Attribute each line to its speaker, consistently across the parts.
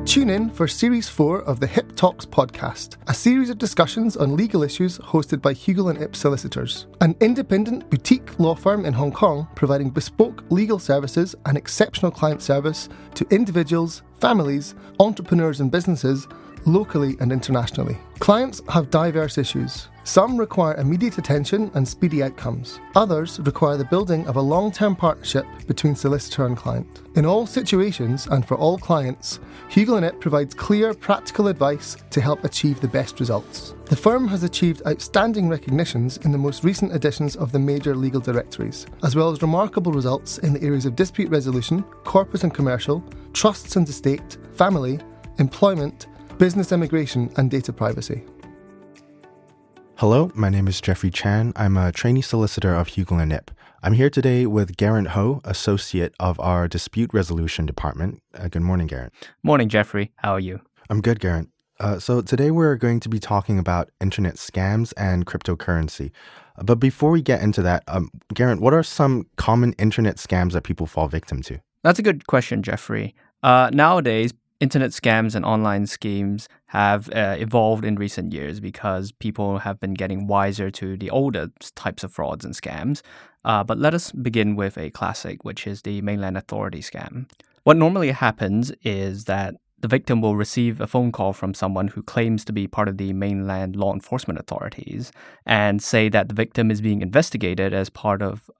Speaker 1: Tune in for Series 4 of the Hip Talks podcast, a series of discussions on legal issues hosted by Hugel and Ip Solicitors, an independent boutique law firm in Hong Kong providing bespoke legal services and exceptional client service to individuals, families, entrepreneurs and businesses, locally and internationally. Clients have diverse issues. Some require immediate attention and speedy outcomes. Others require the building of a long-term partnership between solicitor and client. In all situations and for all clients, Hugel & Ip provides clear, practical advice to help achieve the best results. The firm has achieved outstanding recognitions in the most recent editions of the major legal directories, as well as remarkable results in the areas of dispute resolution, corporate and commercial, trusts and estate, family, employment, business immigration and data privacy.
Speaker 2: Hello, my name is Jeffrey Chan. I'm a trainee solicitor of Hugel & Ip. I'm here today with Geraint Ho, associate of our dispute resolution department. Good morning, Geraint.
Speaker 3: Morning, Jeffrey. How are you?
Speaker 2: I'm good, Geraint. So today we're going to be talking about internet scams and cryptocurrency. But before we get into that, Geraint, what are some common internet scams that people fall victim to?
Speaker 3: That's a good question, Jeffrey. Nowadays, internet scams and online schemes have evolved in recent years because people have been getting wiser to the older types of frauds and scams. But let us begin with a classic, which is the mainland authority scam. What normally happens is that the victim will receive a phone call from someone who claims to be part of the mainland law enforcement authorities and say that the victim is being investigated as part of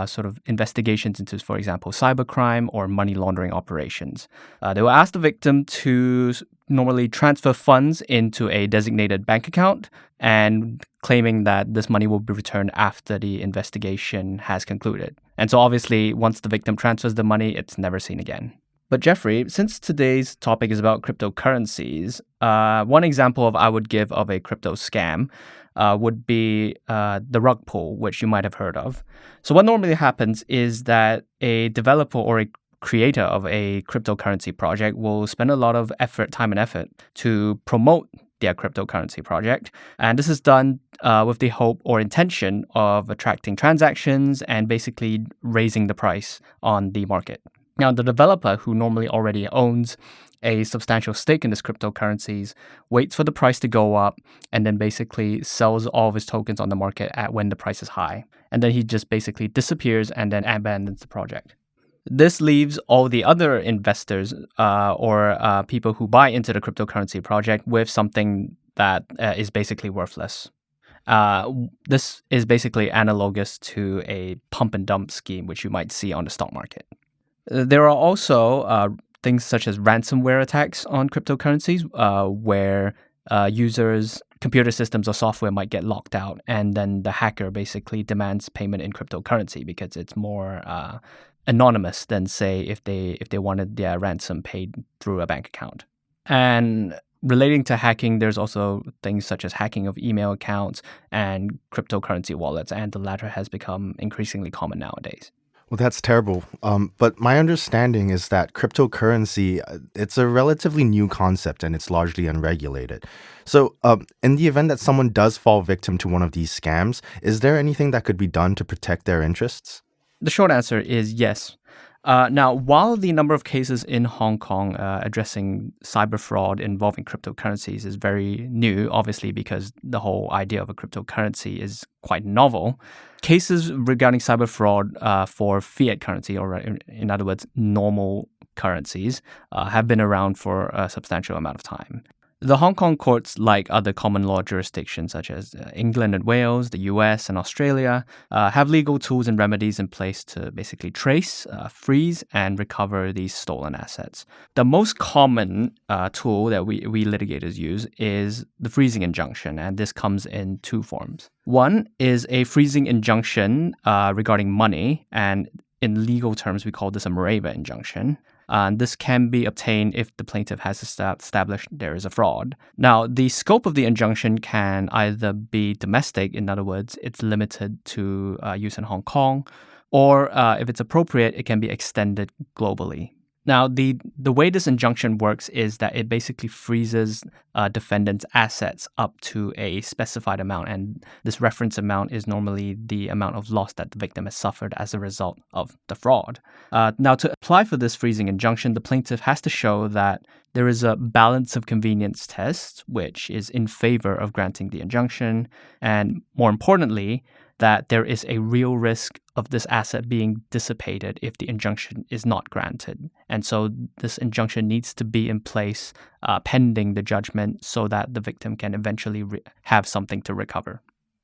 Speaker 3: sort of investigations into, for example, cybercrime or money laundering operations. They will ask the victim to normally transfer funds into a designated bank account and claiming that this money will be returned after the investigation has concluded. And so obviously, once the victim transfers the money, it's never seen again. But Jeffrey, since today's topic is about cryptocurrencies, one example I would give of a crypto scam would be the rug pull, which you might have heard of. So what normally happens is that a developer or a creator of a cryptocurrency project will spend a lot of time and effort to promote their cryptocurrency project. And this is done with the hope or intention of attracting transactions and basically raising the price on the market. Now, the developer, who normally already owns a substantial stake in this cryptocurrencies, waits for the price to go up and then basically sells all of his tokens on the market at when the price is high. And then he just basically disappears and then abandons the project. This leaves all the other investors or people who buy into the cryptocurrency project with something that is basically worthless. This is basically analogous to a pump and dump scheme, which you might see on the stock market. There are also things such as ransomware attacks on cryptocurrencies where users' computer systems or software might get locked out, and then the hacker basically demands payment in cryptocurrency because it's more anonymous than, say, if they wanted their ransom paid through a bank account. And relating to hacking, there's also things such as hacking of email accounts and cryptocurrency wallets, and the latter has become increasingly common nowadays.
Speaker 2: Well, that's terrible. But my understanding is that cryptocurrency, it's a relatively new concept and it's largely unregulated. So in the event that someone does fall victim to one of these scams, is there anything that could be done to protect their interests?
Speaker 3: The short answer is yes. Now, while the number of cases in Hong Kong addressing cyber fraud involving cryptocurrencies is very new, obviously because the whole idea of a cryptocurrency is quite novel, cases regarding cyber fraud for fiat currency, or in other words, normal currencies, have been around for a substantial amount of time. The Hong Kong courts, like other common law jurisdictions such as England and Wales, the US and Australia, have legal tools and remedies in place to basically trace, freeze, and recover these stolen assets. The most common tool that we litigators use is the freezing injunction, and this comes in two forms. One is a freezing injunction regarding money, and in legal terms, we call this a Mareva injunction. This can be obtained if the plaintiff has established there is a fraud. Now, the scope of the injunction can either be domestic, in other words, it's limited to use in Hong Kong, or if it's appropriate, it can be extended globally. Now, the way this injunction works is that it basically freezes defendant's assets up to a specified amount, and this reference amount is normally the amount of loss that the victim has suffered as a result of the fraud. Now, to apply for this freezing injunction, the plaintiff has to show that there is a balance of convenience test, which is in favor of granting the injunction, and more importantly, that there is a real risk of this asset being dissipated if the injunction is not granted. And so this injunction needs to be in place pending the judgment so that the victim can eventually have something to recover.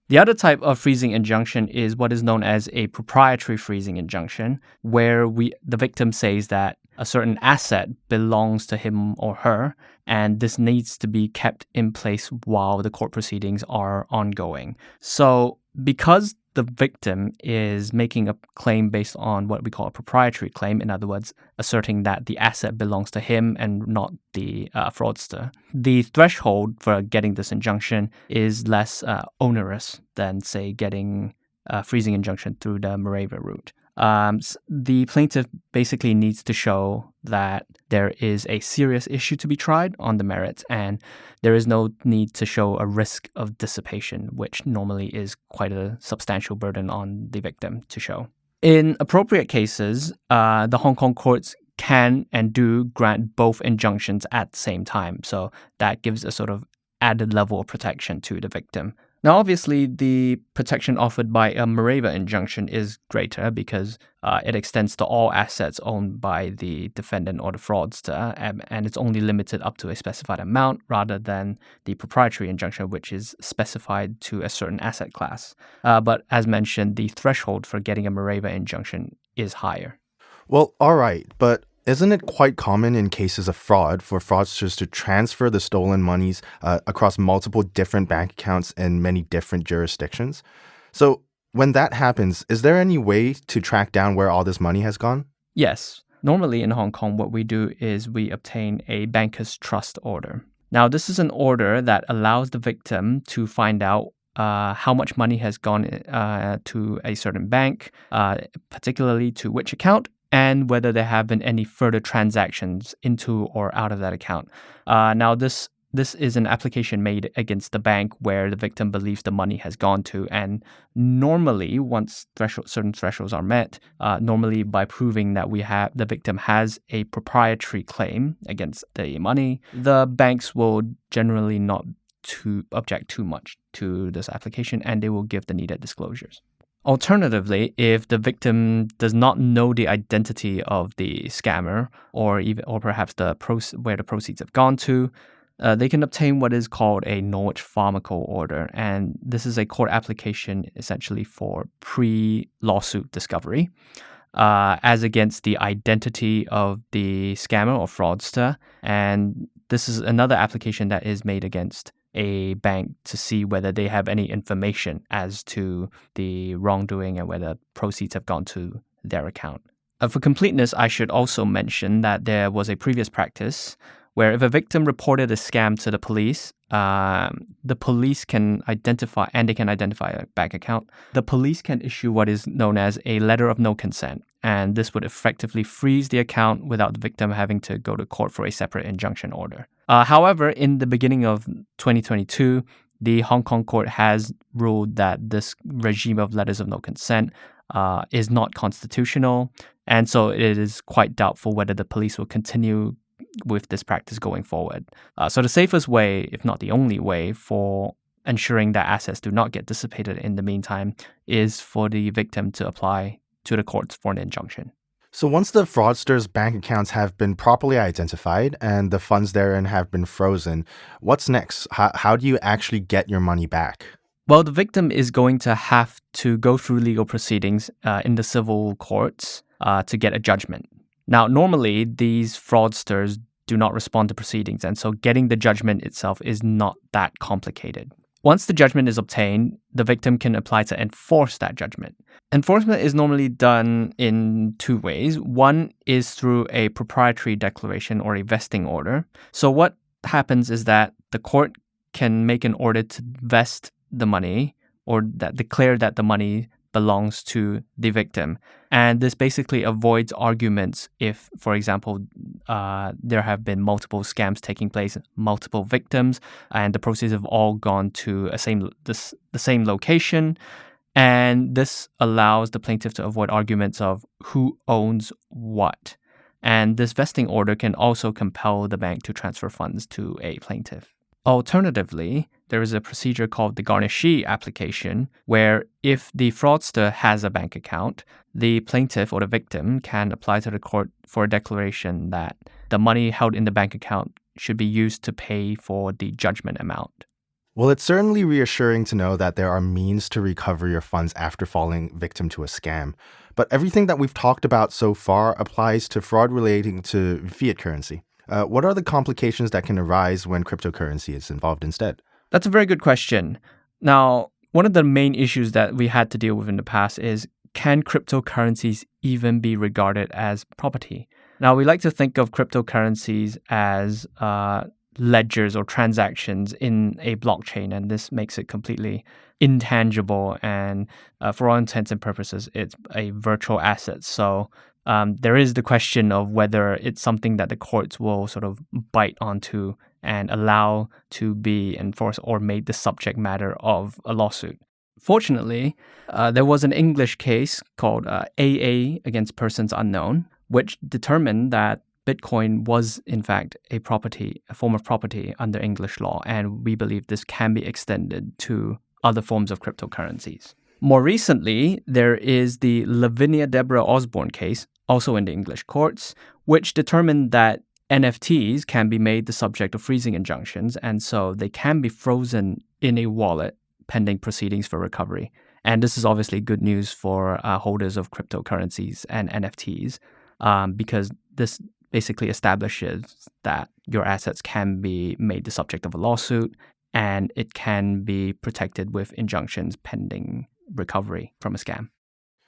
Speaker 3: The other type of freezing injunction is what is known as a proprietary freezing injunction, where the victim says that a certain asset belongs to him or her, and this needs to be kept in place while the court proceedings are ongoing. So because the victim is making a claim based on what we call a proprietary claim, in other words, asserting that the asset belongs to him and not the fraudster, the threshold for getting this injunction is less onerous than, say, getting a freezing injunction through the Mareva route. The plaintiff basically needs to show that there is a serious issue to be tried on the merits, and there is no need to show a risk of dissipation, which normally is quite a substantial burden on the victim to show. In appropriate cases, the Hong Kong courts can and do grant both injunctions at the same time, so that gives a sort of added level of protection to the victim. Now, obviously, the protection offered by a Mareva injunction is greater because it extends to all assets owned by the defendant or the fraudster, and it's only limited up to a specified amount rather than the proprietary injunction, which is specified to a certain asset class. But as mentioned, the threshold for getting a Mareva injunction is higher.
Speaker 2: Well, all right, but isn't it quite common in cases of fraud for fraudsters to transfer the stolen monies across multiple different bank accounts in many different jurisdictions? So when that happens, is there any way to track down where all this money has gone?
Speaker 3: Yes. Normally in Hong Kong, what we do is we obtain a banker's trust order. Now, this is an order that allows the victim to find out how much money has gone to a certain bank, particularly to which account, and whether there have been any further transactions into or out of that account. Now, this is an application made against the bank where the victim believes the money has gone to, and normally, once certain thresholds are met, normally by proving that the victim has a proprietary claim against the money, the banks will generally not object too much to this application, and they will give the needed disclosures. Alternatively, if the victim does not know the identity of the scammer or perhaps where the proceeds have gone to, they can obtain what is called a Norwich Pharmacal order, and this is a court application essentially for pre-lawsuit discovery as against the identity of the scammer or fraudster, and this is another application that is made against a bank to see whether they have any information as to the wrongdoing and whether proceeds have gone to their account. For completeness, I should also mention that there was a previous practice where if a victim reported a scam to the police can identify a bank account. The police can issue what is known as a letter of no consent, and this would effectively freeze the account without the victim having to go to court for a separate injunction order. However, in the beginning of 2022, the Hong Kong court has ruled that this regime of letters of no consent is not constitutional, and so it is quite doubtful whether the police will continue with this practice going forward. So the safest way, if not the only way, for ensuring that assets do not get dissipated in the meantime is for the victim to apply to the courts for an injunction.
Speaker 2: So once the fraudster's bank accounts have been properly identified and the funds therein have been frozen, what's next? How do you actually get your money back?
Speaker 3: Well, the victim is going to have to go through legal proceedings in the civil courts to get a judgment. Now, normally, these fraudsters do not respond to proceedings, and so getting the judgment itself is not that complicated. Once the judgment is obtained, the victim can apply to enforce that judgment. Enforcement is normally done in two ways. One is through a proprietary declaration or a vesting order. So what happens is that the court can make an order to vest the money or that declare that the money belongs to the victim. And this basically avoids arguments if, for example, there have been multiple scams taking place, multiple victims, and the proceeds have all gone to the same location. And this allows the plaintiff to avoid arguments of who owns what. And this vesting order can also compel the bank to transfer funds to a plaintiff. Alternatively, there is a procedure called the garnishee application, where if the fraudster has a bank account, the plaintiff or the victim can apply to the court for a declaration that the money held in the bank account should be used to pay for the judgment amount.
Speaker 2: Well, it's certainly reassuring to know that there are means to recover your funds after falling victim to a scam. But everything that we've talked about so far applies to fraud relating to fiat currency. What are the complications that can arise when cryptocurrency is involved instead?
Speaker 3: That's a very good question. Now, one of the main issues that we had to deal with in the past is, can cryptocurrencies even be regarded as property? Now, we like to think of cryptocurrencies as ledgers or transactions in a blockchain, and this makes it completely intangible, and for all intents and purposes, it's a virtual asset. So there is the question of whether it's something that the courts will sort of bite onto and allow to be enforced or made the subject matter of a lawsuit. Fortunately, there was an English case called AA against Persons Unknown, which determined that Bitcoin was, in fact, a form of property under English law, and we believe this can be extended to other forms of cryptocurrencies. More recently, there is the Lavinia Deborah Osborne case, also in the English courts, which determined that NFTs can be made the subject of freezing injunctions, and so they can be frozen in a wallet pending proceedings for recovery. And this is obviously good news for holders of cryptocurrencies and NFTs, because this basically establishes that your assets can be made the subject of a lawsuit, and it can be protected with injunctions pending recovery from a scam.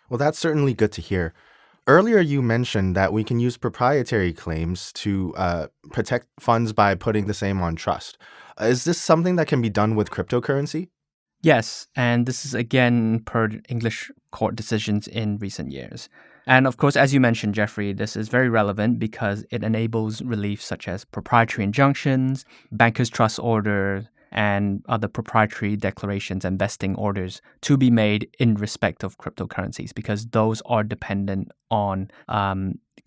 Speaker 2: Well, that's certainly good to hear. Earlier, you mentioned that we can use proprietary claims to protect funds by putting the same on trust. Is this something that can be done with cryptocurrency?
Speaker 3: Yes, and this is again per English court decisions in recent years. And of course, as you mentioned, Jeffrey, this is very relevant because it enables relief such as proprietary injunctions, banker's trust order, and other proprietary declarations and vesting orders to be made in respect of cryptocurrencies, because those are dependent on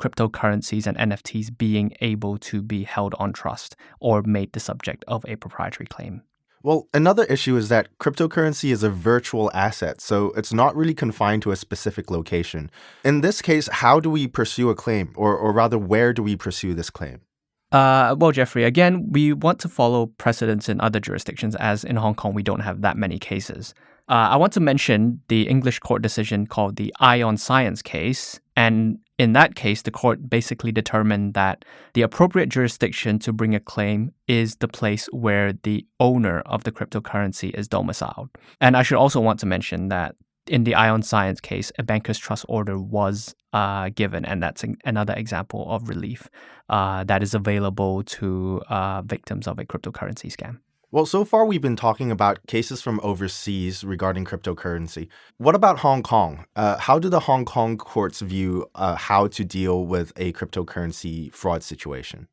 Speaker 3: cryptocurrencies and NFTs being able to be held on trust or made the subject of a proprietary claim.
Speaker 2: Well, another issue is that cryptocurrency is a virtual asset, so it's not really confined to a specific location. In this case, how do we pursue a claim, or rather, where do we pursue this claim?
Speaker 3: Well, Jeffrey, again, we want to follow precedents in other jurisdictions, as in Hong Kong, we don't have that many cases. I want to mention the English court decision called the Ion Science case. And in that case, the court basically determined that the appropriate jurisdiction to bring a claim is the place where the owner of the cryptocurrency is domiciled. And I should also want to mention that in the Ion Science case, a banker's trust order was given, and that's another example of relief that is available to victims of a cryptocurrency scam.
Speaker 2: Well, so far we've been talking about cases from overseas regarding cryptocurrency. What about Hong Kong? How do the Hong Kong courts view how to deal with a cryptocurrency fraud situation?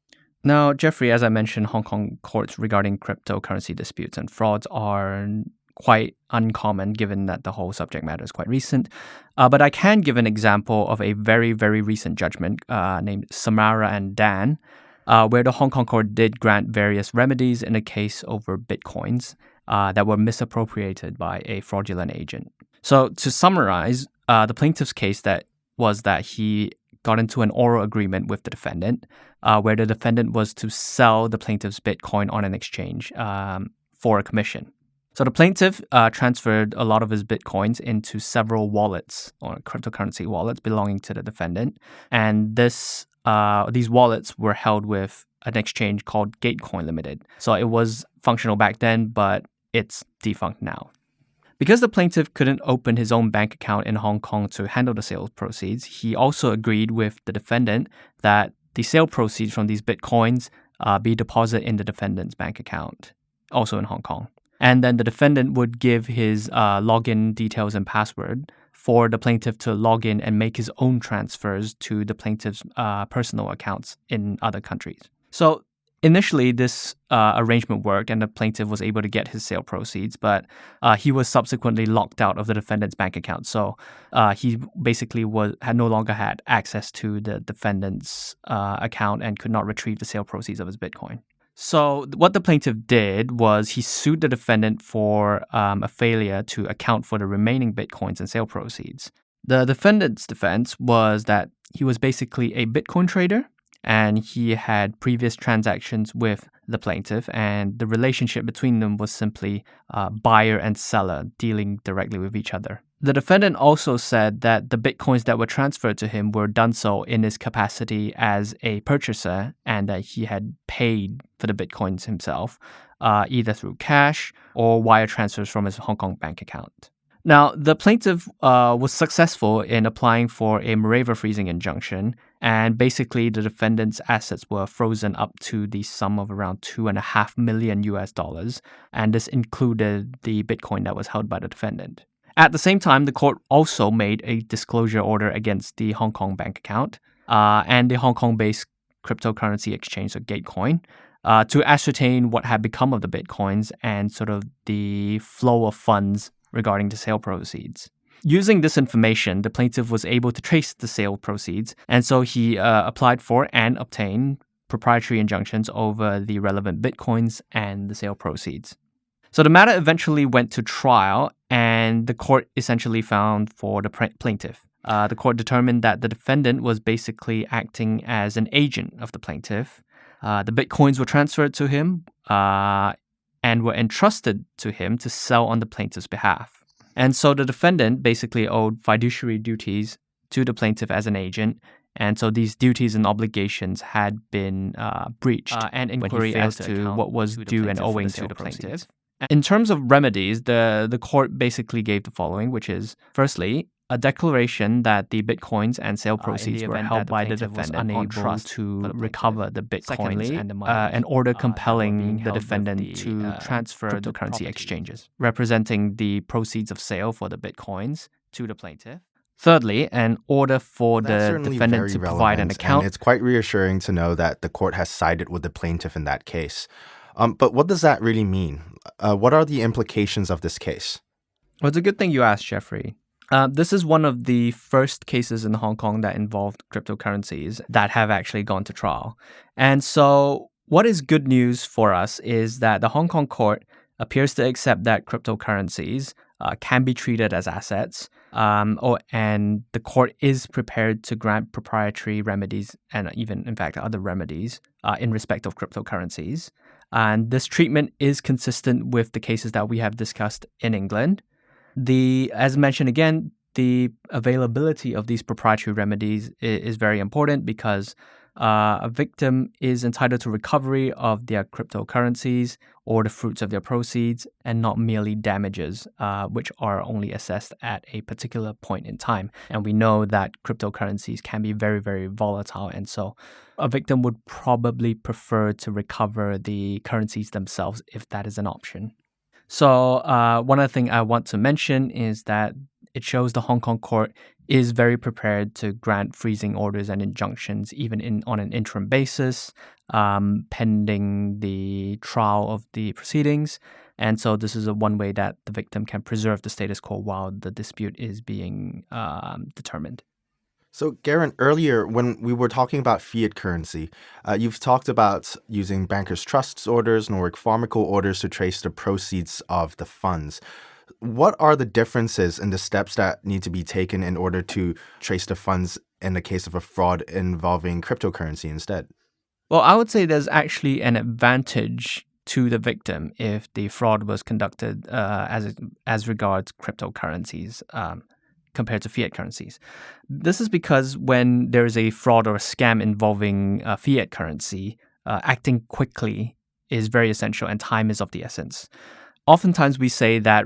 Speaker 3: Now, Jeffrey, as I mentioned, Hong Kong courts regarding cryptocurrency disputes and frauds are quite uncommon given that the whole subject matter is quite recent. But I can give an example of a very, very recent judgment named Samara and Dan, where the Hong Kong court did grant various remedies in a case over bitcoins that were misappropriated by a fraudulent agent. So to summarize, the plaintiff's case that he got into an oral agreement with the defendant, where the defendant was to sell the plaintiff's bitcoin on an exchange for a commission. So the plaintiff transferred a lot of his bitcoins into several wallets or cryptocurrency wallets belonging to the defendant, and these wallets were held with an exchange called Gatecoin Limited. So it was functional back then, but it's defunct now. Because the plaintiff couldn't open his own bank account in Hong Kong to handle the sales proceeds, he also agreed with the defendant that the sale proceeds from these bitcoins be deposited in the defendant's bank account, also in Hong Kong. And then the defendant would give his login details and password for the plaintiff to log in and make his own transfers to the plaintiff's personal accounts in other countries. So initially, this arrangement worked and the plaintiff was able to get his sale proceeds, but he was subsequently locked out of the defendant's bank account. So he basically had no longer had access to the defendant's account and could not retrieve the sale proceeds of his Bitcoin. So what the plaintiff did was he sued the defendant for a failure to account for the remaining Bitcoins and sale proceeds. The defendant's defense was that he was basically a Bitcoin trader and he had previous transactions with the plaintiff, and the relationship between them was simply buyer and seller dealing directly with each other. The defendant also said that the Bitcoins that were transferred to him were done so in his capacity as a purchaser and that he had paid for the Bitcoins himself, either through cash or wire transfers from his Hong Kong bank account. Now, the plaintiff was successful in applying for a Mareva freezing injunction, and basically the defendant's assets were frozen up to the sum of around $2.5 million US, and this included the Bitcoin that was held by the defendant. At the same time, the court also made a disclosure order against the Hong Kong bank account and the Hong Kong-based cryptocurrency exchange, so Gatecoin, to ascertain what had become of the Bitcoins and sort of the flow of funds regarding the sale proceeds. Using this information, the plaintiff was able to trace the sale proceeds, and so he applied for and obtained proprietary injunctions over the relevant Bitcoins and the sale proceeds. So the matter eventually went to trial, and the court essentially found for the plaintiff. The court determined that the defendant was basically acting as an agent of the plaintiff. The Bitcoins were transferred to him and were entrusted to him to sell on the plaintiff's behalf. And so the defendant basically owed fiduciary duties to the plaintiff as an agent, and so these duties and obligations had been breached and inquiry as to what was due and owing to the plaintiff. In terms of remedies, the court basically gave the following, which is, firstly, a declaration that the Bitcoins and sale proceeds were held by the defendant unable to recover the Bitcoins and the money, an order compelling the defendant to transfer cryptocurrency exchanges, representing the proceeds of sale for the Bitcoins to the plaintiff. Thirdly, an order for the defendant to provide an account.
Speaker 2: And it's quite reassuring to know that the court has sided with the plaintiff in that case. But what does that really mean? What are the implications of this case?
Speaker 3: Well, it's a good thing you asked, Jeffrey. This is one of the first cases in Hong Kong that involved cryptocurrencies that have actually gone to trial. And so what is good news for us is that the Hong Kong court appears to accept that cryptocurrencies can be treated as assets, and the court is prepared to grant proprietary remedies and even, in fact, other remedies in respect of cryptocurrencies. And this treatment is consistent with the cases that we have discussed in England. As mentioned again, the availability of these proprietary remedies is very important because a victim is entitled to recovery of their cryptocurrencies or the fruits of their proceeds and not merely damages, which are only assessed at a particular point in time. And we know that cryptocurrencies can be very, very volatile. And so a victim would probably prefer to recover the currencies themselves if that is an option. So one other thing I want to mention is that it shows the Hong Kong court is very prepared to grant freezing orders and injunctions even on an interim basis, pending the trial of the proceedings. And so this is one way that the victim can preserve the status quo while the dispute is being determined.
Speaker 2: So, Geraint, earlier when we were talking about fiat currency, you've talked about using bankers' trusts orders, Norwich Pharmacal orders to trace the proceeds of the funds. What are the differences in the steps that need to be taken in order to trace the funds in the case of a fraud involving cryptocurrency instead?
Speaker 3: Well, I would say there's actually an advantage to the victim if the fraud was conducted as regards cryptocurrencies compared to fiat currencies. This is because when there is a fraud or a scam involving fiat currency, acting quickly is very essential and time is of the essence. Oftentimes we say that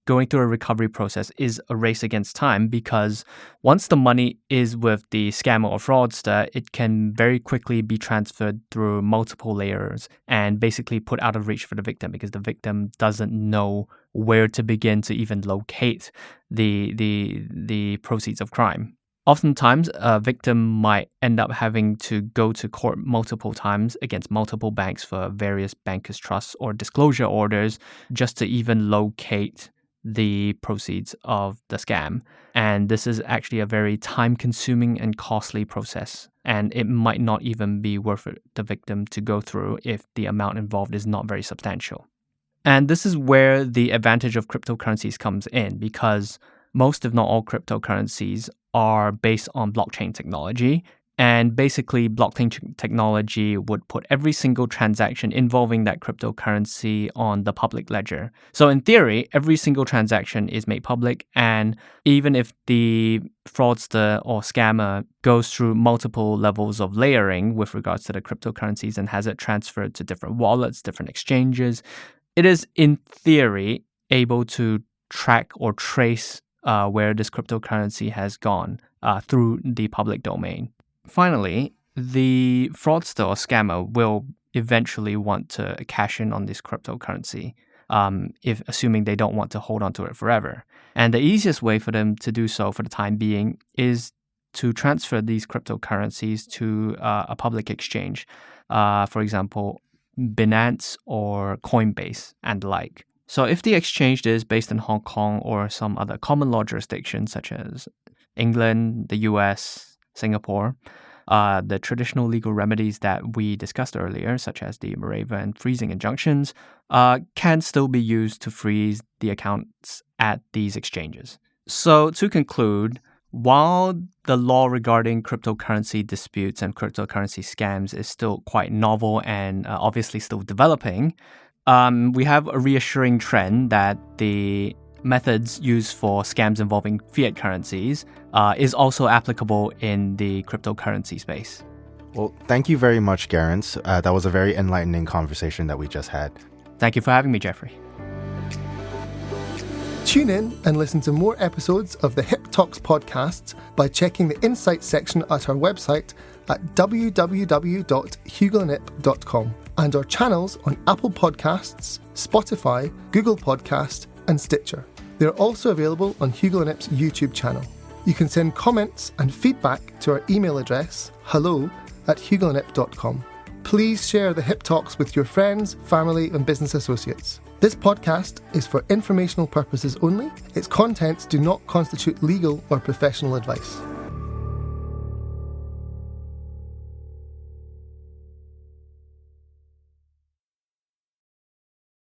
Speaker 3: going through a recovery process is a race against time, because once the money is with the scammer or fraudster, it can very quickly be transferred through multiple layers and basically put out of reach for the victim, because the victim doesn't know where to begin to even locate the proceeds of crime. Oftentimes, a victim might end up having to go to court multiple times against multiple banks for various bankers' trusts or disclosure orders just to even locate the proceeds of the scam. And this is actually a very time-consuming and costly process. And it might not even be worth it the victim to go through if the amount involved is not very substantial. And this is where the advantage of cryptocurrencies comes in, because most, if not all, cryptocurrencies are based on blockchain technology. And basically, blockchain technology would put every single transaction involving that cryptocurrency on the public ledger. So in theory, every single transaction is made public. And even if the fraudster or scammer goes through multiple levels of layering with regards to the cryptocurrencies and has it transferred to different wallets, different exchanges, it is in theory able to track or trace where this cryptocurrency has gone through the public domain. Finally, the fraudster or scammer will eventually want to cash in on this cryptocurrency, if assuming they don't want to hold on to it forever. And the easiest way for them to do so for the time being is to transfer these cryptocurrencies to a public exchange, for example, Binance or Coinbase and the like. So if the exchange is based in Hong Kong or some other common law jurisdiction such as England, the US, Singapore, the traditional legal remedies that we discussed earlier, such as the Mareva and freezing injunctions, can still be used to freeze the accounts at these exchanges. So to conclude, while the law regarding cryptocurrency disputes and cryptocurrency scams is still quite novel and obviously still developing, we have a reassuring trend that the methods used for scams involving fiat currencies is also applicable in the cryptocurrency space.
Speaker 2: Well, thank you very much, Geraint. That was a very enlightening conversation that we just had.
Speaker 3: Thank you for having me, Jeffrey.
Speaker 1: Tune in and listen to more episodes of the Hip Talks podcasts by checking the Insights section at our website at www.hugolandip.com and our channels on Apple Podcasts, Spotify, Google Podcast and Stitcher. They're also available on Hugo and Ip's YouTube channel. You can send comments and feedback to our email address hello@hugolandip.com. Please share the Hip Talks with your friends, family and business associates. This podcast is for informational purposes only. Its contents do not constitute legal or professional advice.